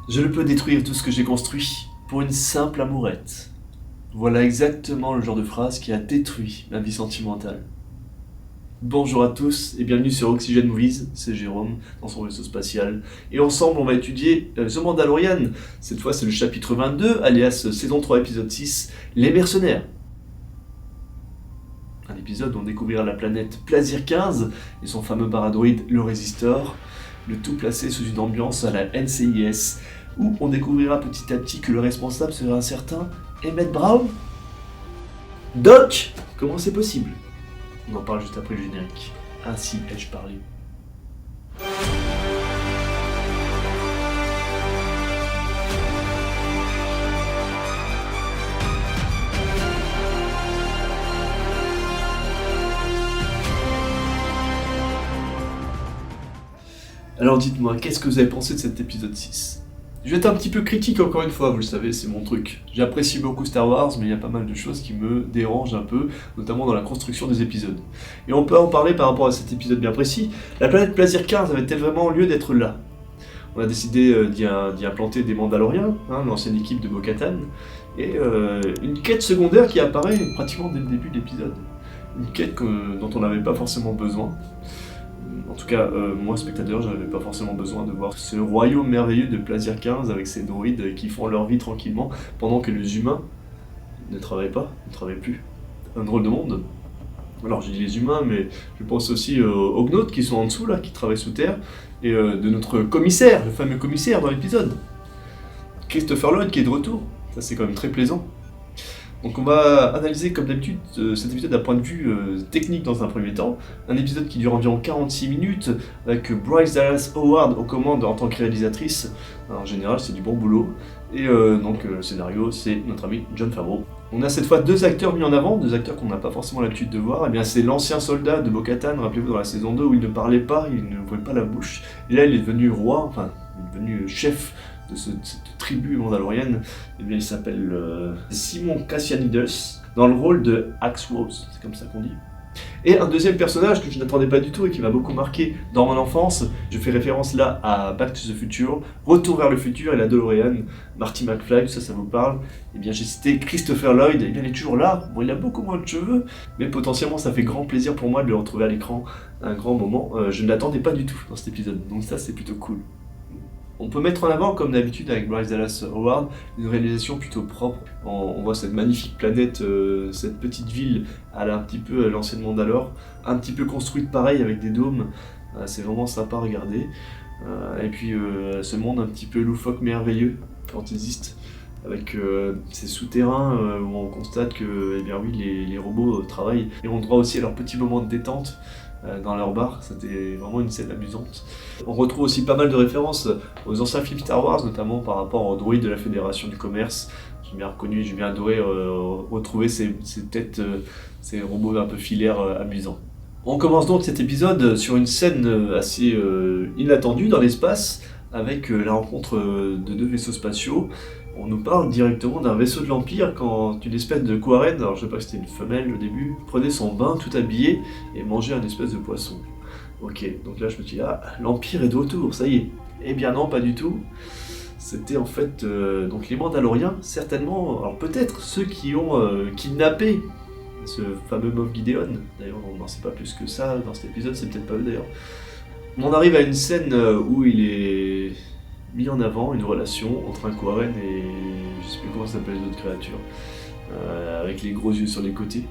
Je ne peux détruire tout ce que j'ai construit pour une simple amourette. Voilà exactement le genre de phrase qui a détruit ma vie sentimentale. Bonjour à tous et bienvenue sur Oxygen Movies, c'est Jérôme dans son vaisseau spatial. Et ensemble on va étudier The Mandalorian. Cette fois c'est le chapitre 22, alias saison 3 épisode 6, Les Mercenaires. Un épisode où on découvrira la planète Plazir 15 et son fameux paradroïde le Résistor. Le tout placé sous une ambiance à la NCIS, où on découvrira petit à petit que le responsable sera un certain Emmett Brown. Doc, comment c'est possible? On en parle juste après le générique. Ainsi ai-je parlé. Alors dites-moi, qu'est-ce que vous avez pensé de cet épisode 6? Je vais être un petit peu critique encore une fois, vous le savez, c'est mon truc. J'apprécie beaucoup Star Wars, mais il y a pas mal de choses qui me dérangent un peu, notamment dans la construction des épisodes. Et on peut en parler par rapport à cet épisode bien précis. La planète Plazir 15 avait-elle vraiment lieu d'être là? On a décidé d'y implanter des Mandaloriens, l'ancienne équipe de Bo-Katan, et une quête secondaire qui apparaît pratiquement dès le début de l'épisode. Une quête dont on n'avait pas forcément besoin. En tout cas, moi, spectateur, j'avais pas forcément besoin de voir ce royaume merveilleux de Plazir 15 avec ces droïdes qui font leur vie tranquillement pendant que les humains ne travaillent pas, ne travaillent plus. Un drôle de monde. Alors j'ai dit les humains, mais je pense aussi aux Gnotes qui sont en dessous, là, qui travaillent sous terre, et de notre commissaire, le fameux commissaire dans l'épisode. Christopher Lloyd qui est de retour. Ça, c'est quand même très plaisant. Donc on va analyser comme d'habitude cet épisode d'un point de vue technique dans un premier temps. Un épisode qui dure environ 46 minutes avec Bryce Dallas Howard aux commandes en tant que réalisatrice. En général c'est du bon boulot. Et donc le scénario c'est notre ami Jon Favreau. On a cette fois deux acteurs mis en avant, deux acteurs qu'on n'a pas forcément l'habitude de voir. Et bien c'est l'ancien soldat de Bo-Katan, rappelez-vous dans la saison 2 où il ne parlait pas, il ne ouvrait pas la bouche. Et là il est devenu roi, enfin il est devenu chef de cette tribu mandalorienne. Et bien il s'appelle Simon Cassianides dans le rôle de Axe Rose, c'est comme ça qu'on dit. Et un deuxième personnage que je n'attendais pas du tout et qui m'a beaucoup marqué dans mon enfance, je fais référence là à Back to the Future, Retour vers le futur et la DeLorean, Marty McFly, ça vous parle. Et bien j'ai cité Christopher Lloyd, et bien il est toujours là, bon il a beaucoup moins de cheveux, mais potentiellement ça fait grand plaisir pour moi de le retrouver à l'écran à un grand moment. Je ne l'attendais pas du tout dans cet épisode, donc ça c'est plutôt cool. On peut mettre en avant, comme d'habitude avec Bryce Dallas Howard, une réalisation plutôt propre. On voit cette magnifique planète, cette petite ville à un petit peu l'ancienne Mandalore, un petit peu construite pareil avec des dômes. C'est vraiment sympa à regarder. Et puis ce monde un petit peu loufoque merveilleux, fantaisiste, avec ces souterrains où on constate que eh bien, oui, les robots travaillent et ont droit aussi à leur petit moment de détente dans leur bar. C'était vraiment une scène amusante. On retrouve aussi pas mal de références aux anciens films Star Wars, notamment par rapport aux droïdes de la Fédération du Commerce. J'ai bien reconnu, j'ai bien adoré retrouver ces têtes, ces robots un peu filaires amusants. On commence donc cet épisode sur une scène assez inattendue dans l'espace, avec la rencontre de deux vaisseaux spatiaux. On nous parle directement d'un vaisseau de l'Empire quand une espèce de Quarren, alors je sais pas si c'était une femelle au début, prenait son bain tout habillé et mangeait un espèce de poisson. Ok, donc là je me dis, ah, l'Empire est de retour, ça y est. Eh bien non, pas du tout. C'était en fait donc les Mandaloriens, certainement, alors peut-être ceux qui ont kidnappé ce fameux Moff Gideon. D'ailleurs on n'en sait pas plus que ça dans cet épisode, c'est peut-être pas eux d'ailleurs. On arrive à une scène où il est mis en avant une relation entre un Quarren et je sais plus comment ça s'appelle les autres créatures, avec les gros yeux sur les côtés.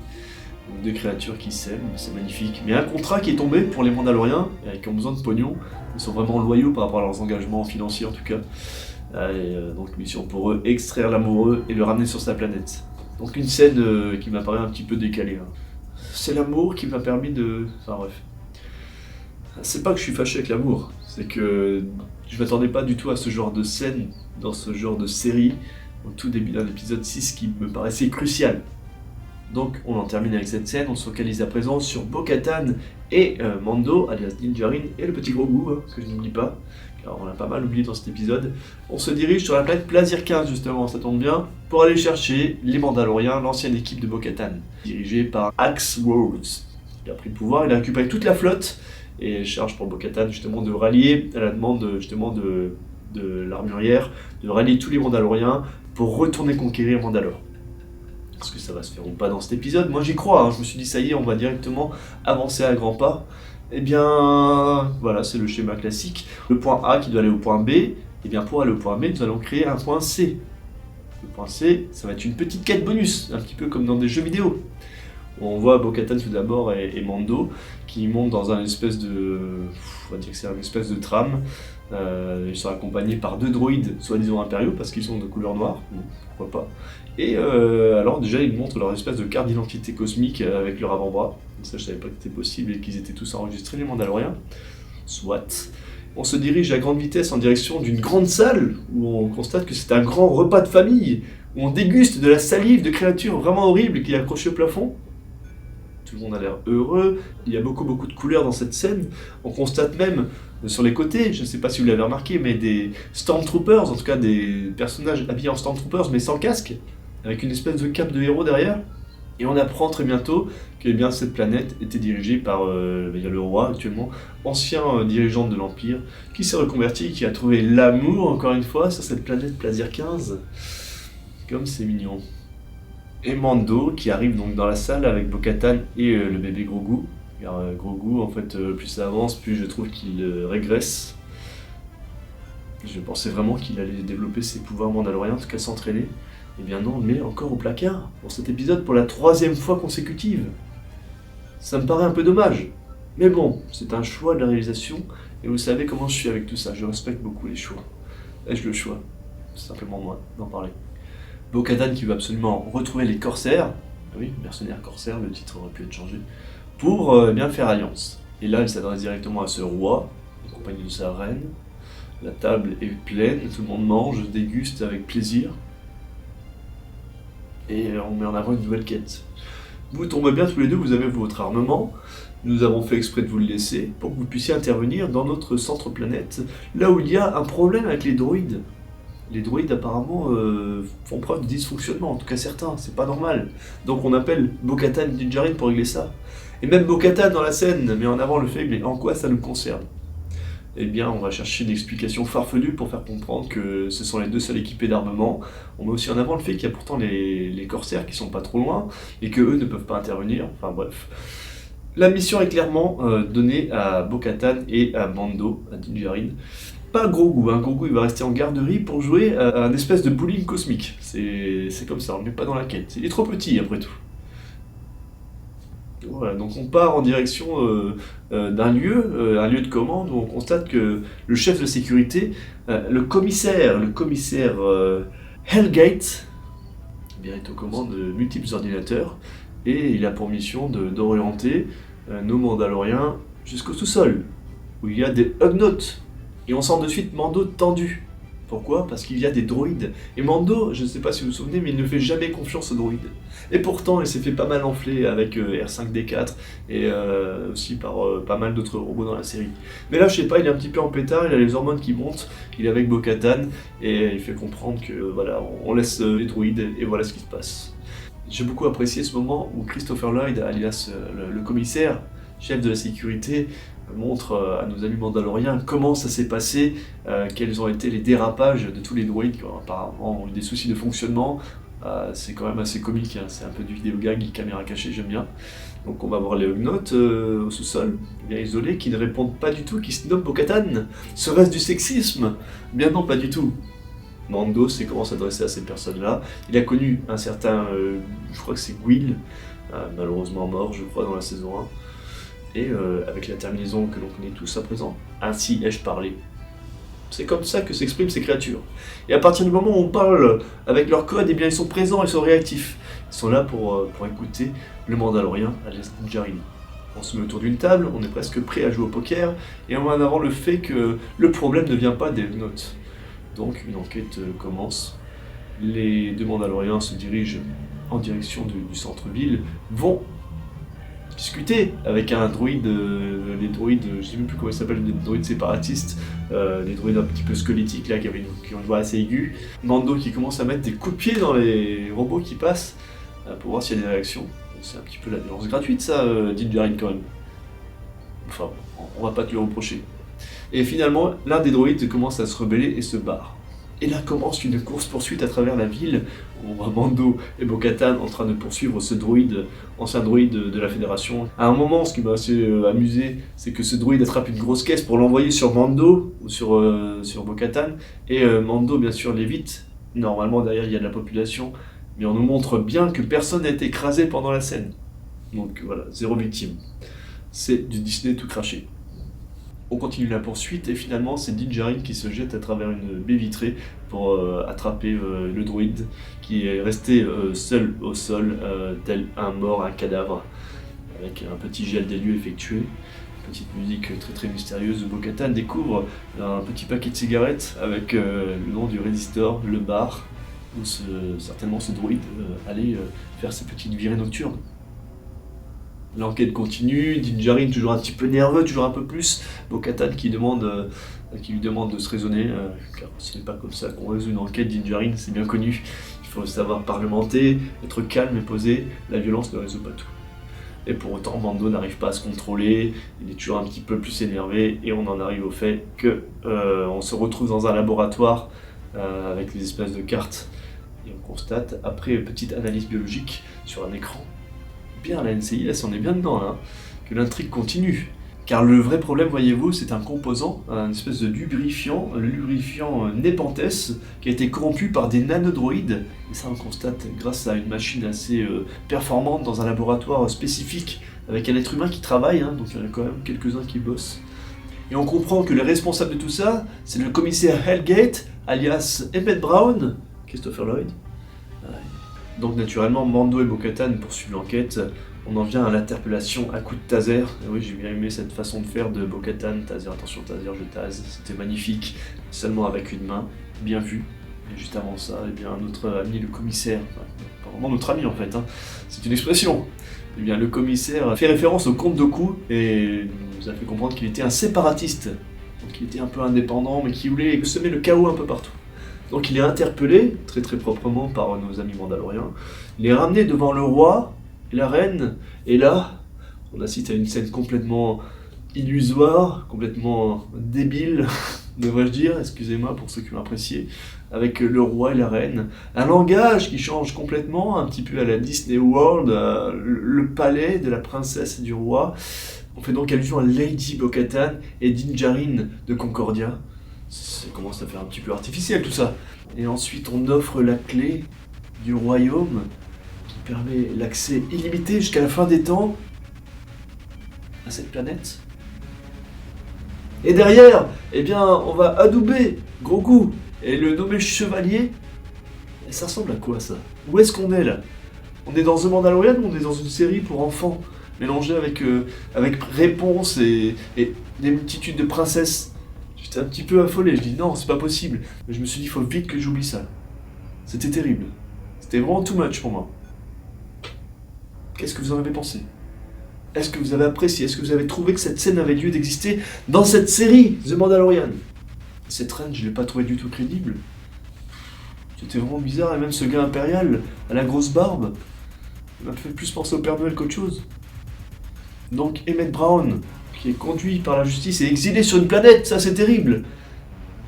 Deux créatures qui s'aiment, c'est magnifique. Mais un contrat qui est tombé pour les Mandaloriens, qui ont besoin de pognon, ils sont vraiment loyaux par rapport à leurs engagements financiers en tout cas. Donc mission pour eux, extraire l'amoureux et le ramener sur sa planète. Donc une scène qui m'apparaît un petit peu décalée. C'est l'amour qui m'a permis de... Enfin bref. C'est pas que je suis fâché avec l'amour, c'est que je m'attendais pas du tout à ce genre de scène, dans ce genre de série, au tout début d'un épisode 6 qui me paraissait crucial. Donc on en termine avec cette scène, on se focalise à présent sur Bo-Katan et Mando, alias Din Djarin, et le petit gros goût, que je n'oublie pas, car on l'a pas mal oublié dans cet épisode. On se dirige sur la planète Plazir 15 justement, ça tombe bien, pour aller chercher les Mandaloriens, l'ancienne équipe de Bo-Katan, dirigée par Axe Rose. Il a pris le pouvoir, il a récupéré toute la flotte, et charge pour Bo-Katan justement de rallier à la demande justement de de l'armurière, de rallier tous les Mandaloriens pour retourner conquérir Mandalore. Est-ce que ça va se faire ou pas dans cet épisode? Moi j'y crois, hein. Je me suis dit ça y est, on va directement avancer à grands pas. Eh bien, voilà, c'est le schéma classique. Le point A qui doit aller au point B, eh bien pour aller au point B, nous allons créer un point C. Le point C, ça va être une petite quête bonus, un petit peu comme dans des jeux vidéo. On voit Bo-Katan tout d'abord et Mando qui montent dans un espèce de... on va dire que c'est un espèce de tram. Ils sont accompagnés par 2 droïdes, soi-disant impériaux, parce qu'ils sont de couleur noire, bon, pourquoi pas. Et alors déjà ils montrent leur espèce de carte d'identité cosmique avec leur avant-bras. Ça je savais pas que c'était possible et qu'ils étaient tous enregistrés, les Mandaloriens. Soit. On se dirige à grande vitesse en direction d'une grande salle où on constate que c'est un grand repas de famille, où on déguste de la salive de créatures vraiment horribles qui est accrochée au plafond. Tout le monde a l'air heureux, il y a beaucoup de couleurs dans cette scène. On constate même sur les côtés, je ne sais pas si vous l'avez remarqué, mais des Stormtroopers, en tout cas des personnages habillés en Stormtroopers mais sans casque, avec une espèce de cape de héros derrière. Et on apprend très bientôt que bien, cette planète était dirigée par le roi actuellement, ancien dirigeant de l'Empire, qui s'est reconverti, qui a trouvé l'amour encore une fois sur cette planète Plazir 15. Comme c'est mignon. Et Mando qui arrive donc dans la salle avec Bo-Katan et le bébé Grogu. Car Grogu, en fait, plus ça avance, plus je trouve qu'il régresse. Je pensais vraiment qu'il allait développer ses pouvoirs mandaloriens, en tout cas s'entraîner. Eh bien non, on le met encore au placard pour cet épisode pour la 3e fois consécutive. Ça me paraît un peu dommage. Mais bon, c'est un choix de la réalisation, et vous savez comment je suis avec tout ça, je respecte beaucoup les choix. Ai-je le choix? C'est simplement moi d'en parler. Bo-Katan qui veut absolument retrouver les corsaires, oui, mercenaires corsaires, le titre aurait pu être changé, pour bien faire alliance. Et là, il s'adresse directement à ce roi, accompagné de sa reine. La table est pleine, tout le monde mange, déguste avec plaisir. Et on met en avant une nouvelle quête. Vous tombez bien tous les deux, vous avez votre armement. Nous avons fait exprès de vous le laisser pour que vous puissiez intervenir dans notre centre-planète, là où il y a un problème avec les droïdes. Les droïdes apparemment font preuve de dysfonctionnement, en tout cas certains, c'est pas normal. Donc on appelle Bo-Katan et Din Djarin pour régler ça. Et même Bo-Katan dans la scène met en avant le fait, mais en quoi ça nous concerne? Eh bien, on va chercher une explication farfelue pour faire comprendre que ce sont les 2 seuls équipés d'armement. On met aussi en avant le fait qu'il y a pourtant les corsaires qui sont pas trop loin et que eux ne peuvent pas intervenir. Enfin bref. La mission est clairement donnée à Bo-Katan et à Mando, à Din Djarin. Pas Grogu, hein. Grogu il va rester en garderie pour jouer à un espèce de bowling cosmique. C'est comme ça, on ne met pas dans la quête. Il est trop petit après tout. Voilà, donc on part en direction d'un lieu, un lieu de commande, où on constate que le chef de sécurité, le commissaire Hellgate, eh bien, est aux commandes de multiples ordinateurs, et il a pour mission d'orienter nos Mandaloriens jusqu'au sous-sol, où il y a des Ugnaughts. Et on sent de suite Mando tendu. Pourquoi? Parce qu'il y a des droïdes. Et Mando, je ne sais pas si vous vous souvenez, mais il ne fait jamais confiance aux droïdes. Et pourtant, il s'est fait pas mal enfler avec R5-D4 et aussi par pas mal d'autres robots dans la série. Mais là, je sais pas, il est un petit peu en pétard, il a les hormones qui montent, il est avec Bo-Katan et il fait comprendre que voilà, on laisse les droïdes et voilà ce qui se passe. J'ai beaucoup apprécié ce moment où Christopher Lloyd, alias le commissaire, chef de la sécurité, montre à nos amis mandaloriens comment ça s'est passé, quels ont été les dérapages de tous les droïdes qui ont apparemment eu des soucis de fonctionnement. C'est quand même assez comique, hein. C'est un peu du vidéo gag, caméra cachée, j'aime bien. Donc on va voir les Ugnaughts au sous-sol, bien isolés, qui ne répondent pas du tout, qui se nomment Bo-Katan. Serait-ce du sexisme? Bien non, pas du tout. Mando sait comment s'adresser à ces personnes-là. Il a connu un certain, je crois que c'est Gwil, malheureusement mort, je crois, dans la saison 1. Et avec la terminaison que l'on connaît tous à présent, ainsi ai-je parlé. C'est comme ça que s'expriment ces créatures. Et à partir du moment où on parle avec leur code, eh bien ils sont présents, ils sont réactifs. Ils sont là pour écouter le Mandalorien, alias Din Djarin. On se met autour d'une table, on est presque prêt à jouer au poker, et on met en avant le fait que le problème ne vient pas des Ugnaughts. Donc une enquête commence. Les 2 Mandaloriens se dirigent en direction du centre-ville, vont discuter avec un droïde, les droïdes, je sais même plus comment ils s'appellent, des droïdes séparatistes, des droïdes un petit peu squelettiques là, qui ont une voix assez aiguë. Mando qui commence à mettre des coups de pied dans les robots qui passent pour voir s'il y a des réactions. C'est un petit peu la violence gratuite ça, Din Djarin quand même. Enfin, on va pas te le reprocher. Et finalement, l'un des droïdes commence à se rebeller et se barre. Et là commence une course-poursuite à travers la ville. On voit Mando et Bo-Katan en train de poursuivre ce droïde, ancien droïde de la Fédération. À un moment, ce qui m'a assez amusé, c'est que ce droïde attrape une grosse caisse pour l'envoyer sur Mando, ou sur Bo-Katan, et Mando, bien sûr, l'évite. Normalement, derrière, il y a de la population, mais on nous montre bien que personne n'a été écrasé pendant la scène. Donc voilà, 0 victime. C'est du Disney tout craché. On continue la poursuite et finalement c'est Din Djarin qui se jette à travers une baie vitrée pour attraper le droïde qui est resté seul au sol, tel un mort, un cadavre, avec un petit gel des lieux effectué. Petite musique très très mystérieuse. Bo-Katan découvre un petit paquet de cigarettes avec le nom du Resistor, le bar, où certainement ce droïde allait faire ses petites virées nocturnes. L'enquête continue, Din Djarin toujours un petit peu nerveux, toujours un peu plus. Bo-Katan qui lui demande de se raisonner, car ce n'est pas comme ça qu'on résout une enquête. Din Djarin, c'est bien connu. Il faut savoir parlementer, être calme et posé. La violence ne résout pas tout. Et pour autant, Mando n'arrive pas à se contrôler. Il est toujours un petit peu plus énervé. Et on en arrive au fait que on se retrouve dans un laboratoire avec des espèces de cartes. Et on constate, après une petite analyse biologique sur un écran, bien la NCI, là, on est bien dedans, là, que l'intrigue continue. Car le vrai problème, voyez-vous, c'est un composant, une espèce de lubrifiant, le lubrifiant Nepenthes, qui a été corrompu par des nanodroïdes. Et ça, on constate grâce à une machine assez performante dans un laboratoire spécifique, avec un être humain qui travaille, donc il y en a quand même quelques-uns qui bossent. Et on comprend que le responsable de tout ça, c'est le commissaire Hellgate, alias Emmett Brown, Christopher Lloyd. Donc naturellement, Mando et Bo-Katan poursuivent l'enquête. On en vient à l'interpellation à coups de taser. Et oui, j'ai bien aimé cette façon de faire de Bo-Katan. Taser, attention, taser, je tase. C'était magnifique, seulement avec une main, bien vu. Et juste avant ça, eh bien, notre ami le commissaire, pas vraiment notre ami en fait, c'est une expression. Eh bien, le commissaire fait référence au comte Dooku et nous a fait comprendre qu'il était un séparatiste. Donc il était un peu indépendant, mais qui voulait semer le chaos un peu partout. Donc il est interpellé, très très proprement, par nos amis mandaloriens. Il est ramené devant le roi et la reine, et là, on assiste à une scène complètement illusoire, complètement débile, devrais-je dire, excusez-moi pour ceux qui ont apprécié, avec le roi et la reine. Un langage qui change complètement, un petit peu à la Disney World, le palais de la princesse et du roi. On fait donc allusion à Lady Bo-Katan et Din Djarin de Concordia. Ça commence à faire un petit peu artificiel tout ça. Et ensuite on offre la clé du royaume qui permet l'accès illimité jusqu'à la fin des temps à cette planète. Et derrière, eh bien, on va adouber Grogu et le nommer chevalier. Et ça ressemble à quoi ça? Où est-ce qu'on est là? On est dans The Mandalorian ou on est dans une série pour enfants mélangée avec réponses et des multitudes de princesses? J'étais un petit peu affolé, je dis non, c'est pas possible. Mais je me suis dit, il faut vite que j'oublie ça. C'était terrible. C'était vraiment too much pour moi. Qu'est-ce que vous en avez pensé? Est-ce que vous avez apprécié? Est-ce que vous avez trouvé que cette scène avait lieu d'exister dans cette série, The Mandalorian? Cette reine, je l'ai pas trouvé du tout crédible. C'était vraiment bizarre, et même ce gars impérial, à la grosse barbe, il m'a fait plus penser au Père Noël qu'autre chose. Donc Emmett Brown, qui est conduit par la justice et exilé sur une planète, ça c'est terrible.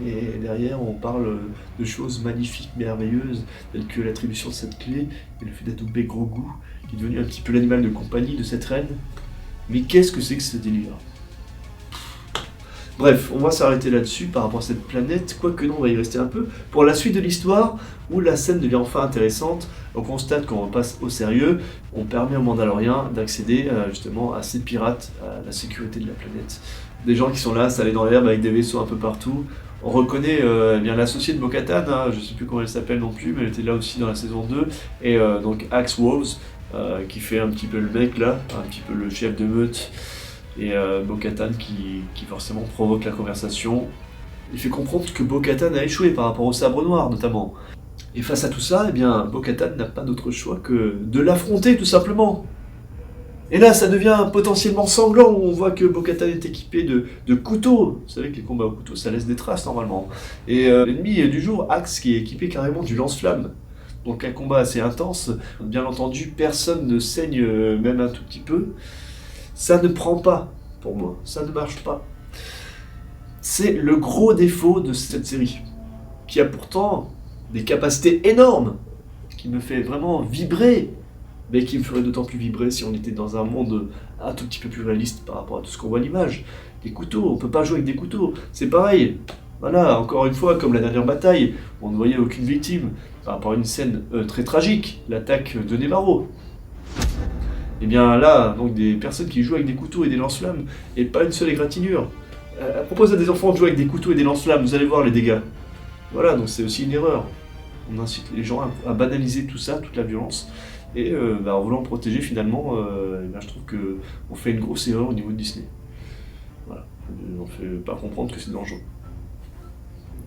Et derrière, on parle de choses magnifiques, merveilleuses, telles que l'attribution de cette clé et le fait d'adouber Grogu, qui est devenu un petit peu l'animal de compagnie de cette reine. Mais qu'est-ce que c'est que ce délire? Bref, on va s'arrêter là-dessus par rapport à cette planète, quoique non, on va y rester un peu. Pour la suite de l'histoire, où la scène devient enfin intéressante, on constate qu'on passe au sérieux, on permet aux Mandaloriens d'accéder justement à ces pirates, à la sécurité de la planète. Des gens qui sont là, installés dans l'herbe avec des vaisseaux un peu partout. On reconnaît bien l'associée de Bo-Katan, je ne sais plus comment elle s'appelle non plus, mais elle était là aussi dans la saison 2, et donc Axe Woves, qui fait un petit peu le mec là, un petit peu le chef de meute, et Bo-Katan qui forcément provoque la conversation. Il fait comprendre que Bo-Katan a échoué par rapport au sabre noir notamment. Et face à tout ça, eh bien, Bo-Katan n'a pas d'autre choix que de l'affronter tout simplement. Et là, ça devient potentiellement sanglant, on voit que Bo-Katan est équipé de couteaux. Vous savez que les combats au couteau, ça laisse des traces normalement. Et l'ennemi du jour, Axe, qui est équipé carrément du lance-flamme. Donc un combat assez intense. Bien entendu, personne ne saigne même un tout petit peu. Ça ne prend pas, pour moi. Ça ne marche pas. C'est le gros défaut de cette série, qui a pourtant des capacités énormes, qui me fait vraiment vibrer, mais qui me ferait d'autant plus vibrer si on était dans un monde un tout petit peu plus réaliste par rapport à tout ce qu'on voit à l'image. Des couteaux, on peut pas jouer avec des couteaux, c'est pareil. Voilà, encore une fois, comme la dernière bataille, on ne voyait aucune victime, par rapport à une scène très tragique, l'attaque de Nevarro. Et bien là, donc des personnes qui jouent avec des couteaux et des lance-flammes, et pas une seule égratignure. Elle propose à des enfants de jouer avec des couteaux et des lance-flammes, vous allez voir les dégâts. Voilà, donc c'est aussi une erreur. On incite les gens à banaliser tout ça, toute la violence, et en voulant protéger finalement, je trouve qu'on fait une grosse erreur au niveau de Disney. Voilà, on ne fait pas comprendre que c'est dangereux.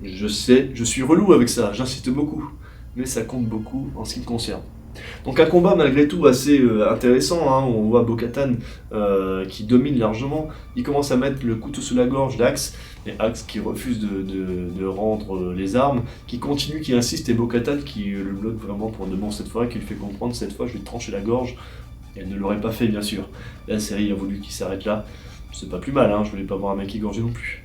Je sais, je suis relou avec ça, j'insiste beaucoup, mais ça compte beaucoup en ce qui me concerne. Donc un combat malgré tout assez intéressant, hein, on voit Bo-Katan qui domine largement, il commence à mettre le couteau sous la gorge d'Axe, et Axe qui refuse de rendre les armes, qui continue, qui insiste, et Bo-Katan qui le bloque vraiment pour de bon cette fois, qui lui fait comprendre cette fois je vais te trancher la gorge, et elle ne l'aurait pas fait bien sûr. La série a voulu qu'il s'arrête là, c'est pas plus mal, hein, je voulais pas voir un mec égorgé non plus.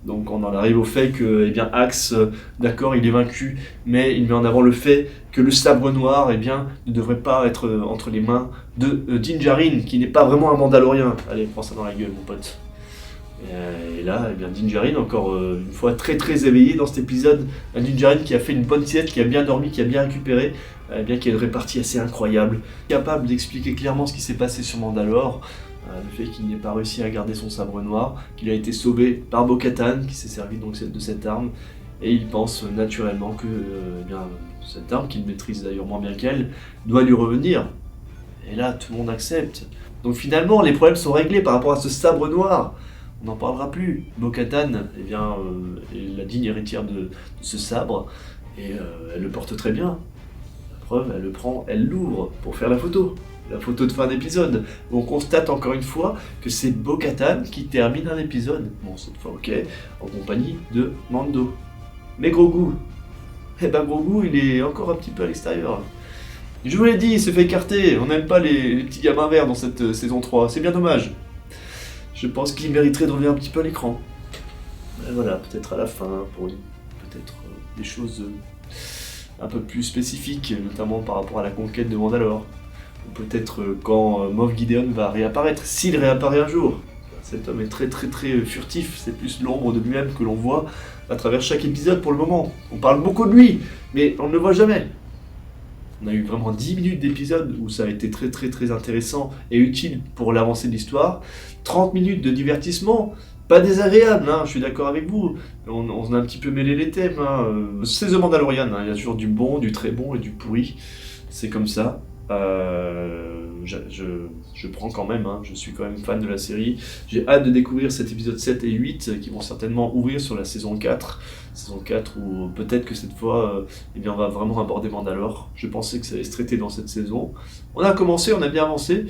Donc on en arrive au fait que, Axe, d'accord, il est vaincu, mais il met en avant le fait que le sabre noir, ne devrait pas être entre les mains de Din Djarin, qui n'est pas vraiment un Mandalorien. Allez, prends ça dans la gueule, mon pote. Et là, Din Djarin, encore une fois, très très éveillé dans cet épisode. Un Din Djarin qui a fait une bonne sieste, qui a bien dormi, qui a bien récupéré, qui a une répartie assez incroyable, capable d'expliquer clairement ce qui s'est passé sur Mandalore. Le fait qu'il n'ait pas réussi à garder son sabre noir, qu'il a été sauvé par Bo-Katan, qui s'est servi donc de cette arme, et il pense naturellement que cette arme, qu'il maîtrise d'ailleurs moins bien qu'elle, doit lui revenir. Et là, tout le monde accepte. Donc finalement, les problèmes sont réglés par rapport à ce sabre noir. On n'en parlera plus. Bo-Katan est la digne héritière de ce sabre, et elle le porte très bien. La preuve, elle le prend, elle l'ouvre pour faire la photo de fin d'épisode. On constate encore une fois que c'est Bo-Katan qui termine un épisode, bon cette fois ok, en compagnie de Mando. Mais Grogu, Grogu il est encore un petit peu à l'extérieur. Je vous l'ai dit, il se fait écarter, on n'aime pas les petits gamins verts dans cette saison 3, c'est bien dommage. Je pense qu'il mériterait de revenir un petit peu à l'écran. Et voilà, peut-être à la fin, pour peut-être des choses un peu plus spécifiques, notamment par rapport à la conquête de Mandalore. Peut-être quand Moff Gideon va réapparaître, s'il réapparaît un jour. Cet homme est très très très furtif, c'est plus l'ombre de lui-même que l'on voit à travers chaque épisode pour le moment. On parle beaucoup de lui, mais on ne le voit jamais. On a eu vraiment 10 minutes d'épisode où ça a été très très très intéressant et utile pour l'avancée de l'histoire. 30 minutes de divertissement, pas désagréable, hein, je suis d'accord avec vous. On a un petit peu mêlé les thèmes. Hein. C'est The Mandalorian, hein. Il y a toujours du bon, du très bon et du pourri. C'est comme ça. Je prends quand même, hein, je suis quand même fan de la série. J'ai hâte de découvrir cet épisode 7 et 8 qui vont certainement ouvrir sur la saison 4. Saison 4 où peut-être que cette fois, on va vraiment aborder Mandalore. Je pensais que ça allait se traiter dans cette saison. On a commencé, on a bien avancé.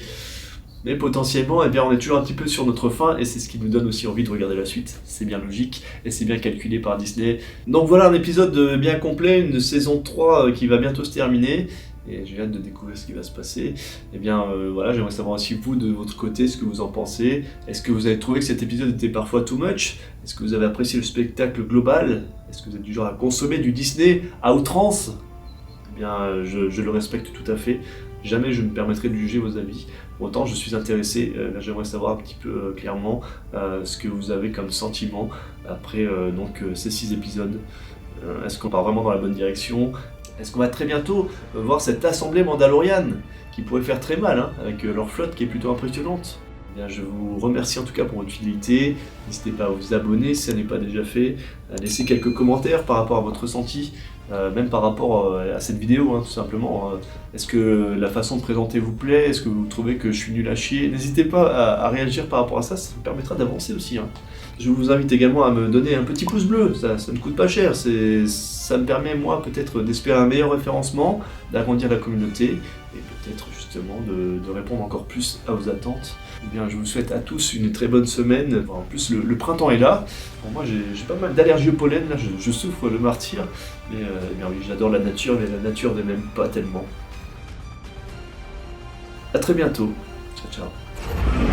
Mais potentiellement, on est toujours un petit peu sur notre fin et c'est ce qui nous donne aussi envie de regarder la suite. C'est bien logique et c'est bien calculé par Disney. Donc voilà un épisode bien complet, une saison 3 qui va bientôt se terminer. Et j'ai hâte de découvrir ce qui va se passer. J'aimerais savoir aussi vous, de votre côté, ce que vous en pensez. Est-ce que vous avez trouvé que cet épisode était parfois too much? Est-ce que vous avez apprécié le spectacle global? Est-ce que vous êtes du genre à consommer du Disney à outrance? Je le respecte tout à fait. Jamais je ne me permettrai de juger vos avis. Autant je suis intéressé, j'aimerais savoir un petit peu clairement ce que vous avez comme sentiment après ces 6 épisodes. Est-ce qu'on part vraiment dans la bonne direction? Est-ce qu'on va très bientôt voir cette assemblée mandaloriane qui pourrait faire très mal, hein, avec leur flotte qui est plutôt impressionnante? Je vous remercie en tout cas pour votre fidélité. N'hésitez pas à vous abonner si ça n'est pas déjà fait, à laisser quelques commentaires par rapport à votre ressenti, même par rapport à cette vidéo, hein, tout simplement. Est-ce que la façon de présenter vous plaît? Est-ce que vous trouvez que je suis nul à chier? N'hésitez pas à réagir par rapport à ça, ça me permettra d'avancer aussi. Hein. Je vous invite également à me donner un petit pouce bleu, ça ne coûte pas cher, ça me permet moi peut-être d'espérer un meilleur référencement, d'agrandir la communauté et peut-être justement de répondre encore plus à vos attentes. Je vous souhaite à tous une très bonne semaine. En plus le printemps est là, bon, moi j'ai pas mal d'allergies au pollen, là je souffre le martyr, mais oui, j'adore la nature, mais la nature ne m'aime pas tellement. A très bientôt, ciao ciao.